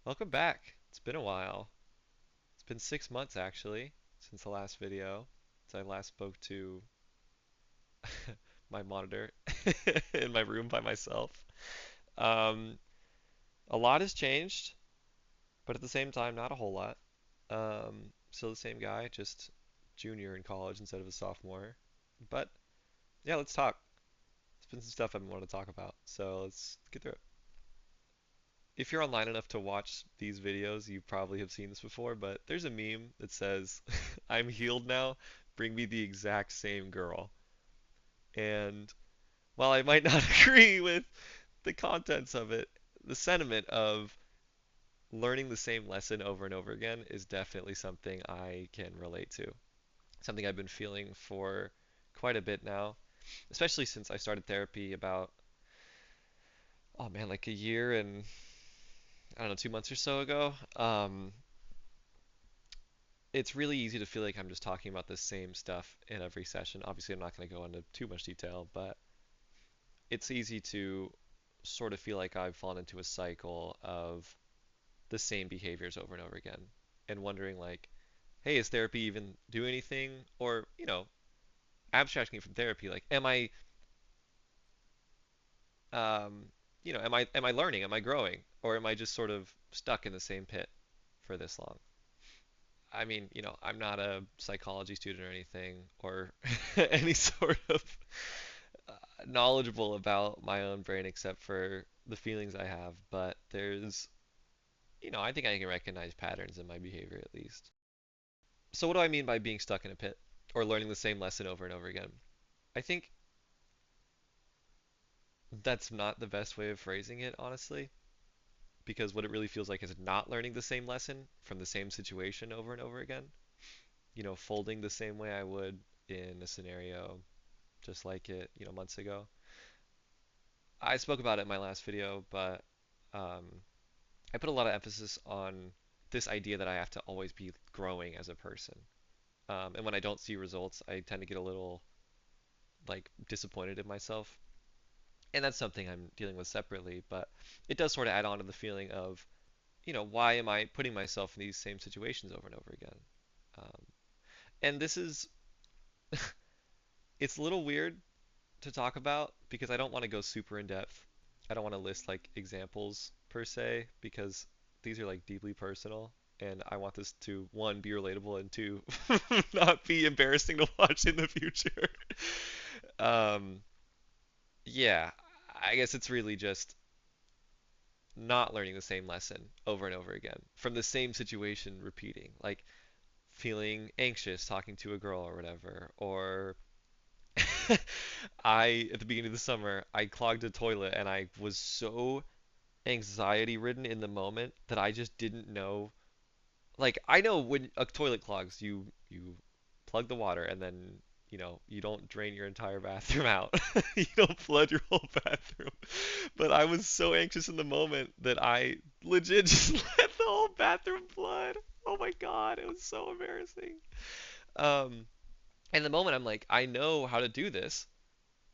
Welcome back. It's been a while. It's been 6 months actually since the last video, since I last spoke to my monitor in my room by myself. Um, a lot has changed, but at the same time, not a whole lot. Still the same guy, just junior in college instead of a sophomore. But yeah, let's talk. It's been some stuff I've been wanting to talk about, so let's get through it. If you're online enough to watch these videos, you probably have seen this before, but there's a meme that says, I'm healed now, bring me the exact same girl. And while I might not agree with the contents of it, the sentiment of learning the same lesson over and over again is definitely something I can relate to. Something I've been feeling for quite a bit now, especially since I started therapy about, oh man, like a year and I don't know, 2 months or so ago. It's really easy to feel like I'm just talking about the same stuff in every session. Obviously, I'm not going to go into too much detail, but it's easy to sort of feel like I've fallen into a cycle of the same behaviors over and over again and wondering like, hey, is therapy even do anything? Or, abstracting from therapy, like, am I, um, am I learning? Am I growing? Or am I just sort of stuck in the same pit for this long? I mean, I'm not a psychology student or anything, or any sort of knowledgeable about my own brain except for the feelings I have, but I think I can recognize patterns in my behavior at least. So what do I mean by being stuck in a pit or learning the same lesson over and over again? I think that's not the best way of phrasing it, honestly, because what it really feels like is not learning the same lesson from the same situation over and over again. Folding the same way I would in a scenario just like it, months ago. I spoke about it in my last video, but um, I put a lot of emphasis on this idea that I have to always be growing as a person. And when I don't see results, I tend to get a little like disappointed in myself. And that's something I'm dealing with separately, but it does sort of add on to the feeling of, why am I putting myself in these same situations over and over again? Um, and this is, it's a little weird to talk about because I don't want to go super in depth. I don't want to list like examples per se because these are like deeply personal and I want this to one be relatable and two not be embarrassing to watch in the future. Um, yeah, I guess it's really just not learning the same lesson over and over again from the same situation repeating, like feeling anxious talking to a girl or whatever, or at the beginning of the summer, I clogged a toilet and I was so anxiety ridden in the moment that I just didn't know. Like, I know when a toilet clogs, you plug the water and then, you don't drain your entire bathroom out. You don't flood your whole bathroom. But I was so anxious in the moment that I legit just let the whole bathroom flood. Oh my God, it was so embarrassing. Um, and the moment I'm like, I know how to do this.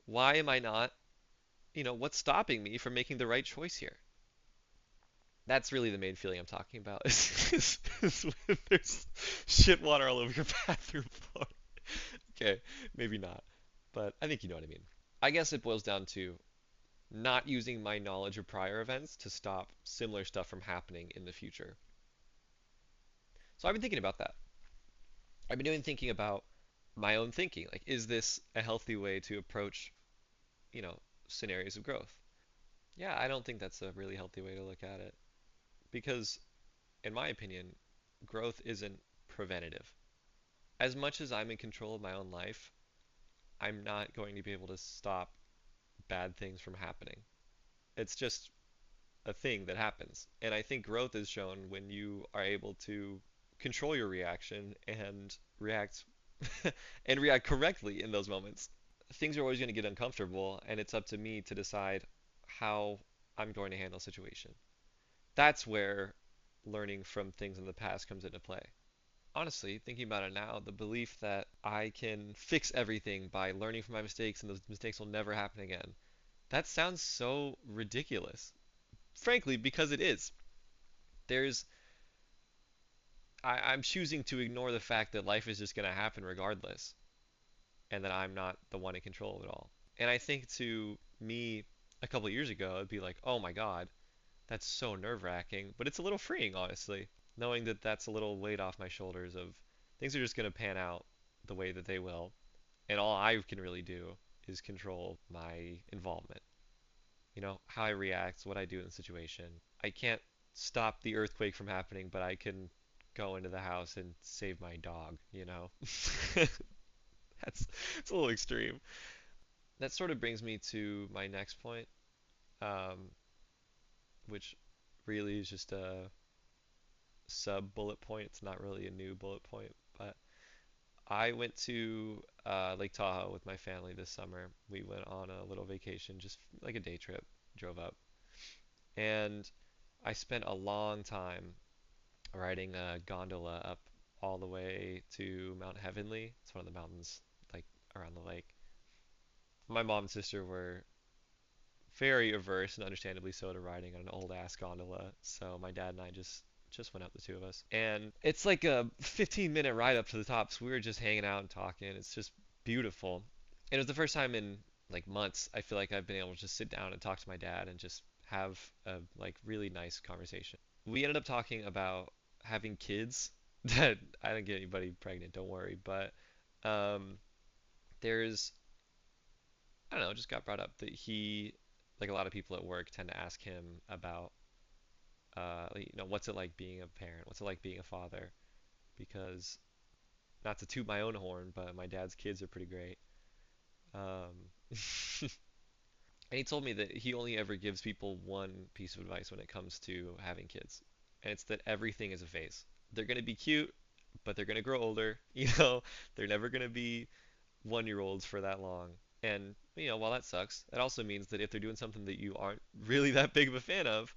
Why am I not, what's stopping me from making the right choice here? That's really the main feeling I'm talking about is when there's shit water all over your bathroom floor. Okay, maybe not, but I think you know what I mean. I guess it boils down to not using my knowledge of prior events to stop similar stuff from happening in the future. So I've been thinking about that. I've been doing thinking about my own thinking. Like, is this a healthy way to approach, you know, scenarios of growth? Yeah, I don't think that's a really healthy way to look at it because, in my opinion, growth isn't preventative. As much as I'm in control of my own life, I'm not going to be able to stop bad things from happening. It's just a thing that happens. And I think growth is shown when you are able to control your reaction and react and react correctly in those moments. Things are always going to get uncomfortable, and it's up to me to decide how I'm going to handle a situation. That's where learning from things in the past comes into play. Honestly, thinking about it now, the belief that I can fix everything by learning from my mistakes and those mistakes will never happen again, that sounds so ridiculous. Frankly, because it is. There's I'm choosing to ignore the fact that life is just going to happen regardless, and that I'm not the one in control of it all. And I think to me a couple of years ago, it'd be like, oh my God, that's so nerve-wracking, but it's a little freeing, honestly, knowing that that's a little weight off my shoulders of things are just going to pan out the way that they will, and all I can really do is control my involvement. You know, how I react, what I do in the situation. I can't stop the earthquake from happening, but I can go into the house and save my dog, you know? That's it's a little extreme. That sort of brings me to my next point, um, which really is just a sub bullet point. It's not really a new bullet point, but I went to Lake Tahoe with my family this summer. We went on a little vacation, just like a day trip, drove up, and I spent a long time riding a gondola up all the way to Mount Heavenly. It's one of the mountains like around the lake. My mom and sister were very averse and understandably so to riding on an old ass gondola. So my dad and I just went up, the two of us. And it's like a 15-minute ride up to the top. So we were just hanging out and talking. It's just beautiful. And it was the first time in like months I feel like I've been able to just sit down and talk to my dad and just have a like really nice conversation. We ended up talking about having kids. That I didn't get anybody pregnant, don't worry, but um there's I don't know, it just got brought up that he, like a lot of people at work, tend to ask him about, what's it like being a parent? What's it like being a father? Because, not to toot my own horn, but my dad's kids are pretty great. Um, and he told me that he only ever gives people one piece of advice when it comes to having kids, and it's that everything is a phase. They're gonna be cute, but they're gonna grow older. They're never gonna be 1 year olds for that long. And, while that sucks, it also means that if they're doing something that you aren't really that big of a fan of,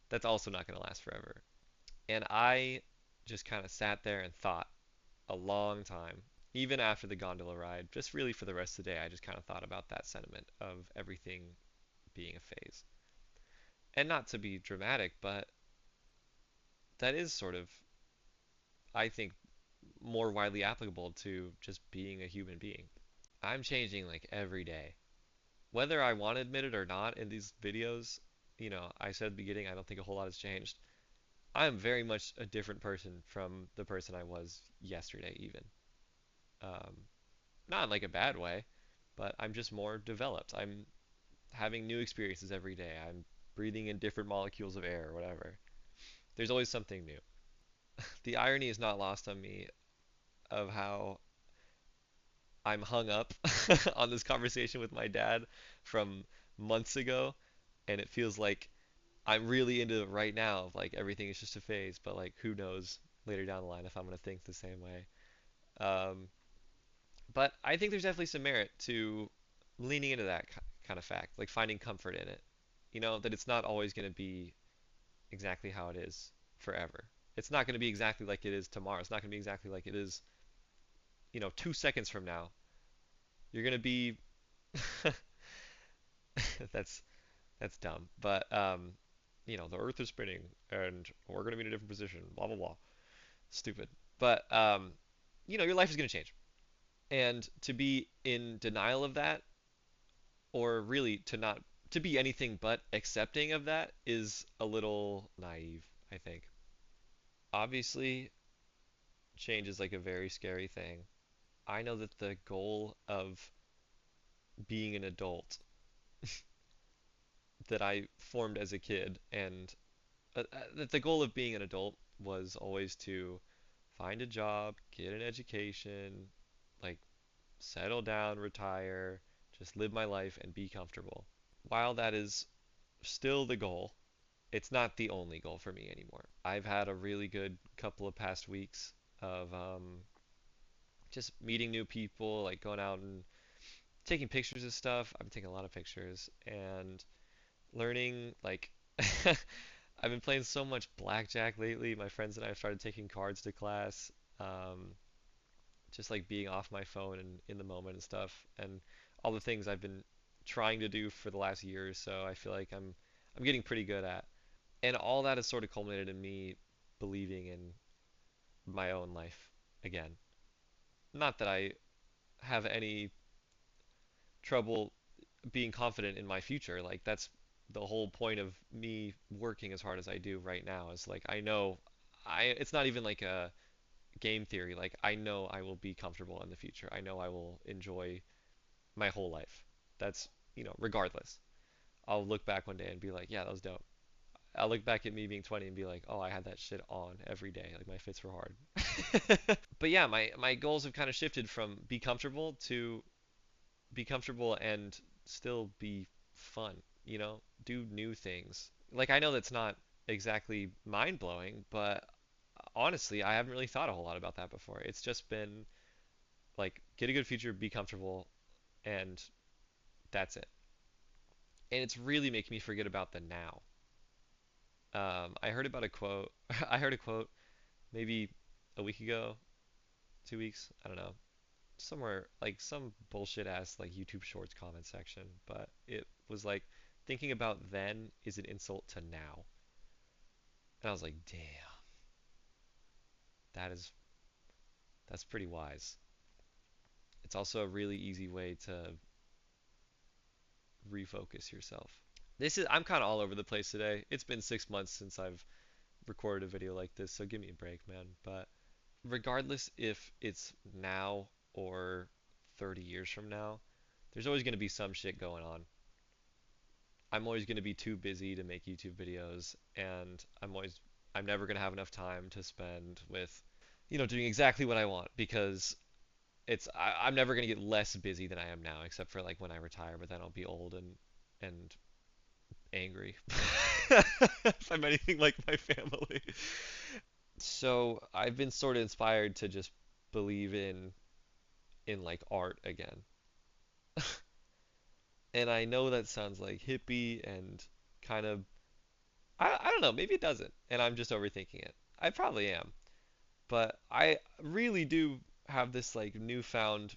that's also not going to last forever. And I just kind of sat there and thought a long time, even after the gondola ride, just really for the rest of the day, I just kind of thought about that sentiment of everything being a phase. And not to be dramatic, but that is sort of, I think, more widely applicable to just being a human being. I'm changing like every day. Whether I want to admit it or not in these videos, I said at the beginning, I don't think a whole lot has changed. I am very much a different person from the person I was yesterday, even. Um, Not in like a bad way, but I'm just more developed. I'm having new experiences every day. I'm breathing in different molecules of air or whatever. There's always something new. The irony is not lost on me of how I'm hung up on this conversation with my dad from months ago, and it feels like I'm really into it right now of like everything is just a phase, but like who knows later down the line if I'm gonna think the same way. Um, but I think there's definitely some merit to leaning into that kind of fact, like finding comfort in it. That it's not always gonna be exactly how it is forever. It's not gonna be exactly like it is tomorrow. It's not gonna be exactly like it is, 2 seconds from now. You're gonna be that's that's dumb, but the Earth is spinning and we're gonna be in a different position. Blah blah blah. Stupid. But your life is going to change. And to be in denial of that, or really to not to be anything but accepting of that, is a little naive, I think. Obviously, change is like a very scary thing. I know that the goal of being an adult that I formed as a kid, and that the goal of being an adult was always to find a job, get an education, like settle down, retire, just live my life and be comfortable. While that is still the goal, it's not the only goal for me anymore. I've had a really good couple of past weeks of just meeting new people, like going out and taking pictures of stuff. I've been taking a lot of pictures and learning, like, I've been playing so much blackjack lately. My friends and I have started taking cards to class. Um, just like being off my phone and in the moment and stuff, and all the things I've been trying to do for the last year or so. I feel like I'm getting pretty good at. And all that has sort of culminated in me believing in my own life again. Not that I have any trouble being confident in my future. Like that's the whole point of me working as hard as I do right now is like I know I it's not even like a game theory. Like I know I will be comfortable in the future. I know I will enjoy my whole life. That's, regardless. I'll look back one day and be like, yeah, that was dope. I'll look back at me being 20 and be like, oh, I had that shit on every day. Like my fits were hard. But yeah, my goals have kind of shifted from be comfortable to be comfortable and still be fun, do new things. Like I know that's not exactly mind blowing, but honestly, I haven't really thought a whole lot about that before. It's just been like get a good future, be comfortable, and that's it. And it's really making me forget about the now. I heard about a quote. I heard a quote maybe a week ago, 2 weeks. I don't know. Somewhere like some bullshit ass like YouTube Shorts comment section, but it was like thinking about then is an insult to now. And I was like, damn, that is that's pretty wise. It's also a really easy way to refocus yourself. I'm kind of all over the place today. It's been 6 months since I've recorded a video like this, so give me a break, man. But regardless if it's now or 30 years from now, there's always going to be some shit going on. I'm always going to be too busy to make YouTube videos, and I'm never going to have enough time to spend with, doing exactly what I want because I'm never going to get less busy than I am now, except for like when I retire, but then I'll be old and angry. If I'm anything like my family. So I've been sort of inspired to just believe in like art again. And I know that sounds like hippie and kind of I don't know, maybe it doesn't, and I'm just overthinking it. I probably am, but I really do have this like newfound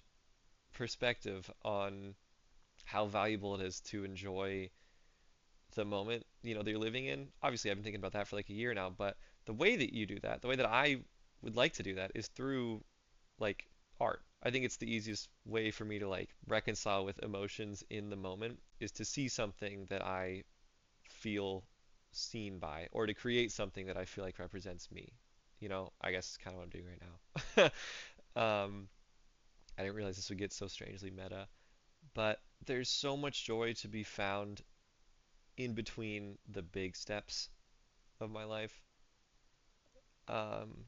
perspective on how valuable it is to enjoy the moment, that you're living in. Obviously, I've been thinking about that for like a year now, but the way that you do that, the way that I would like to do that is through like art. I think it's the easiest way for me to like reconcile with emotions in the moment is to see something that I feel seen by or to create something that I feel like represents me. I guess it's kind of what I'm doing right now. I didn't realize this would get so strangely meta, but there's so much joy to be found in between the big steps of my life um,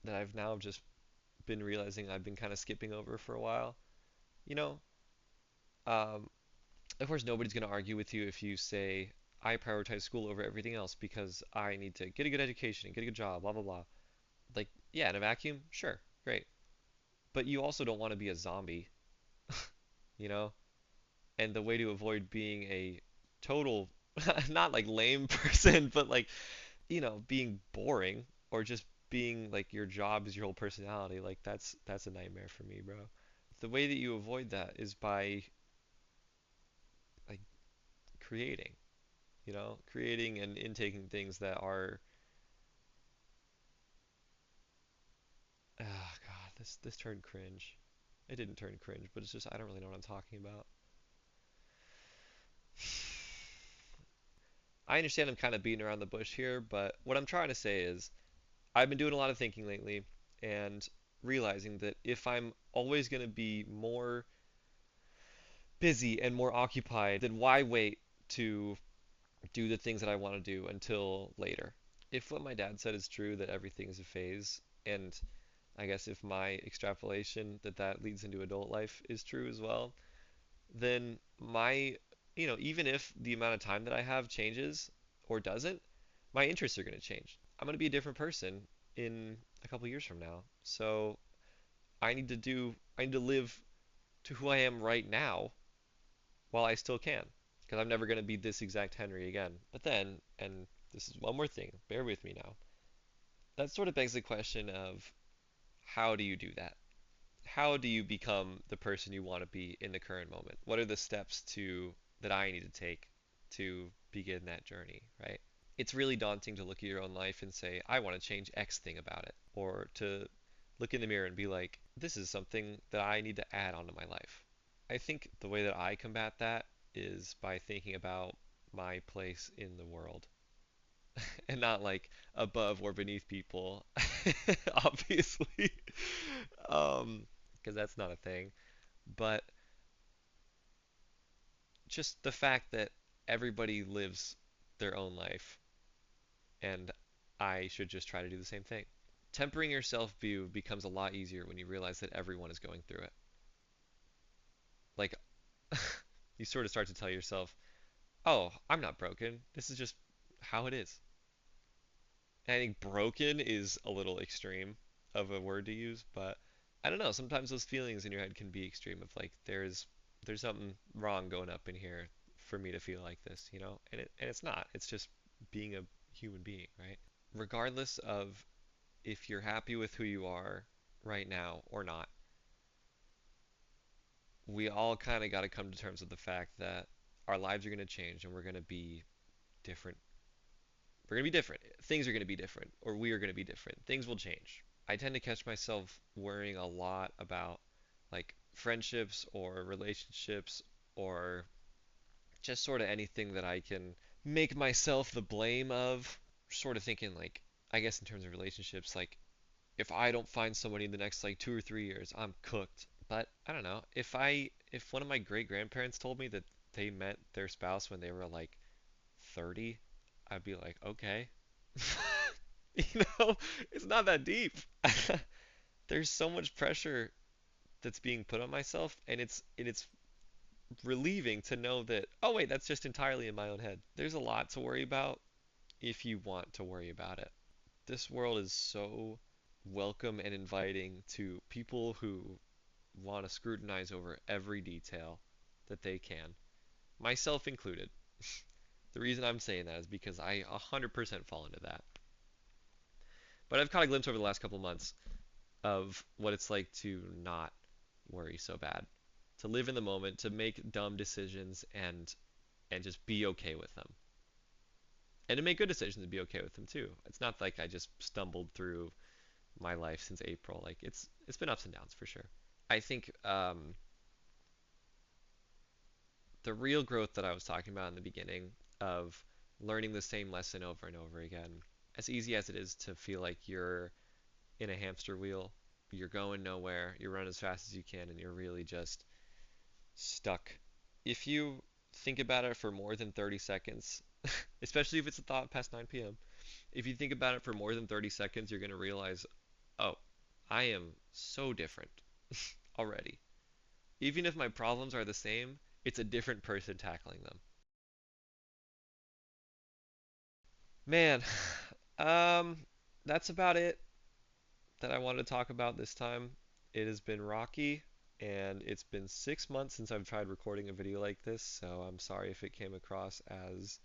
that I've now just been realizing I've been kind of skipping over for a while. You know, um, of course, nobody's going to argue with you if you say, I prioritize school over everything else because I need to get a good education and get a good job, blah, blah, blah. Like, yeah, in a vacuum, sure, great. But you also don't want to be a zombie, you know? And the way to avoid being a total, not like lame person, but like, being boring or just being like your job is your whole personality, like that's a nightmare for me, bro. The way that you avoid that is by like creating, creating and intaking things that are ah God, this turned cringe. It didn't turn cringe, but it's just I don't really know what I'm talking about. I understand I'm kind of beating around the bush here, but what I'm trying to say is I've been doing a lot of thinking lately and realizing that if I'm always going to be more busy and more occupied, then why wait to do the things that I want to do until later? If what my dad said is true, that everything is a phase, and I guess if my extrapolation that leads into adult life is true as well, then even if the amount of time that I have changes or doesn't, my interests are going to change. I'm going to be a different person in a couple years from now. So I need to live to who I am right now while I still can. Because I'm never going to be this exact Henry again. But then, and this is one more thing, bear with me now. That sort of begs the question of how do you do that? How do you become the person you want to be in the current moment? What are the steps to that I need to take to begin that journey, right? It's really daunting to look at your own life and say, I want to change X thing about it, or to look in the mirror and be like, this is something that I need to add onto my life. I think the way that I combat that is by thinking about my place in the world and not like above or beneath people, obviously, because that's not a thing. But just the fact that everybody lives their own life and I should just try to do the same thing. Tempering your self view becomes a lot easier when you realize that everyone is going through it. Like, you sort of start to tell yourself, oh, I'm not broken. This is just how it is. And I think broken is a little extreme of a word to use, but I don't know. Sometimes those feelings in your head can be extreme of like there's something wrong going up in here for me to feel like this, you know? And it's not. It's just being a human being, right? Regardless of if you're happy with who you are right now or not, we all kind of got to come to terms with the fact that our lives are going to change and we're going to be different. We're going to be different. Things are going to be different, or we are going to be different. Things will change. I tend to catch myself worrying a lot about like friendships or relationships or just sort of anything that I can make myself the blame of. Sort of thinking like, I guess in terms of relationships, like if I don't find somebody in the next like 2 or 3 years, I'm cooked. But I don't know. If one of my great grandparents told me that they met their spouse when they were like 30, I'd be like, okay. You know, it's not that deep. There's so much pressure that's being put on myself, and it's relieving to know that, oh wait, that's just entirely in my own head. There's a lot to worry about if you want to worry about it. This world is so welcome and inviting to people who want to scrutinize over every detail that they can, myself included. The reason I'm saying that is because I 100% fall into that. But I've caught a glimpse over the last couple months of what it's like to not worry so bad, to live in the moment, to make dumb decisions and just be okay with them, and to make good decisions and be okay with them too. It's not like I just stumbled through my life since April. Like it's been ups and downs for sure. I think the real growth that I was talking about in the beginning of learning the same lesson over and over again, as easy as it is to feel like you're in a hamster wheel, you're going nowhere, you run as fast as you can, and you're really just stuck. If you think about it for more than 30 seconds, especially if it's a thought past 9 p.m., if you think about it for more than 30 seconds, you're going to realize, oh, I am so different already. Even if my problems are the same, it's a different person tackling them. Man, um, that's about it that I wanted to talk about this time. It has been rocky, and it's been 6 months since I've tried recording a video like this, so I'm sorry if it came across as,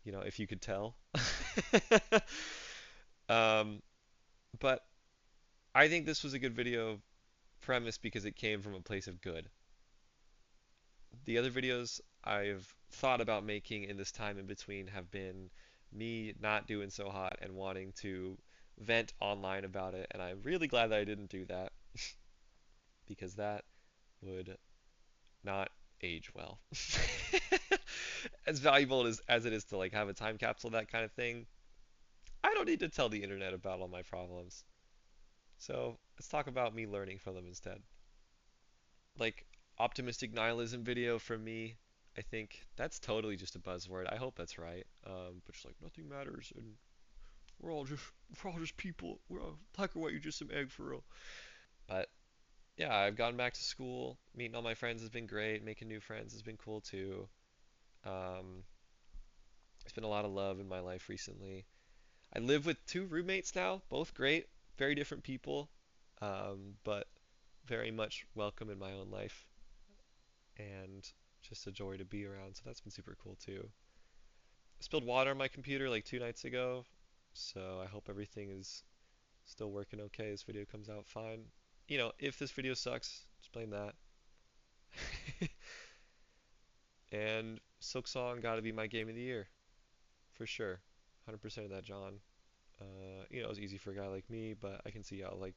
if you could tell. Um, but I think this was a good video premise because it came from a place of good. The other videos I've thought about making in this time in between have been me not doing so hot and wanting to vent online about it, and I'm really glad that I didn't do that because that would not age well. As valuable as it is to like have a time capsule, that kind of thing, I don't need to tell the internet about all my problems. So let's talk about me learning from them instead. Like optimistic nihilism video from me, I think that's totally just a buzzword. I hope that's right. But just like nothing matters and we're all just people. We're all black or white. You're just some egg for real. But yeah, I've gone back to school. Meeting all my friends has been great. Making new friends has been cool too. Um, there's been a lot of love in my life recently. I live with two roommates now, both great, very different people, but very much welcome in my own life and just a joy to be around. So that's been super cool too. I spilled water on my computer like 2 nights ago, so I hope everything is still working okay. This video comes out fine. If this video sucks, just blame that. And Silk Song gotta be my game of the year, for sure. 100% of that, John. It was easy for a guy like me, but I can see how like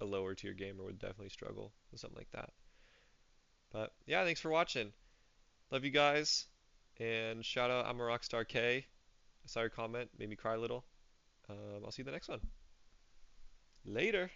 a lower tier gamer would definitely struggle with something like that. But yeah, thanks for watching. Love you guys, and shout out I'm a Rockstar K. I saw your comment, made me cry a little. I'll see you in the next one. Later.